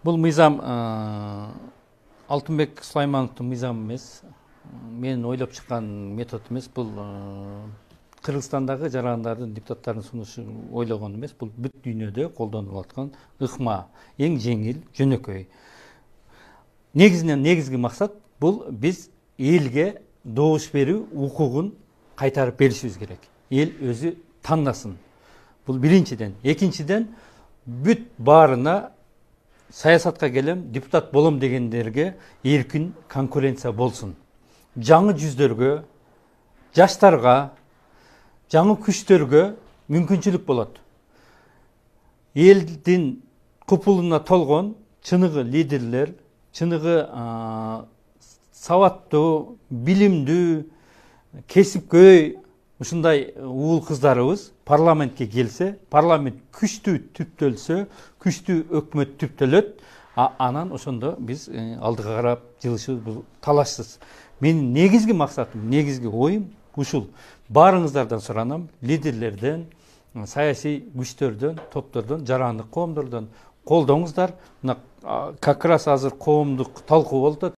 Бұл мыйзам Алтынбек Сулаймановтың мыйзамы емес, мен ойлап шыққан метод емес. Бұл Қырғызстандағы жарандардың депутаттардың сунушу ойлаған емес. Бұл бүт дүйнөдө колдонулуп аткан ыкма, эң жеңил, жөнөкөй. Негизги максат бұл биз элге добуш берүү укугун кайтарып беришибиз керек. Эл өзү тандасын. Бұл биринчиден. Экинчиден, бүт баарына саясатқа келем, депутат болом дегендерге эркин конкуренция болсын. Жаңы жүздөргө, жаштарга, жаңы күчтөргө мүмкүнчүлүк болот. Элдин купулуна толгон чыныгы лидерлер, чыныгы сабаттуу, билимдүү, кесипкөй ушундай уул кыздарыбыз парламентке келсе, парламент күчтүү түптөлсө, күчтүү өкмөт түптөлөт, анан ошондо биз алдыга карап жылышыбыз бул талашсыз. Менин негизги максатым, негизги оюм ушул. Баарыңыздардан суранам, лидерлерден, саясий күчтөрдөн, топтордон, жарандык коомдордон колдоңуздар. Как раз азыр коомдук талкуу болуп атат.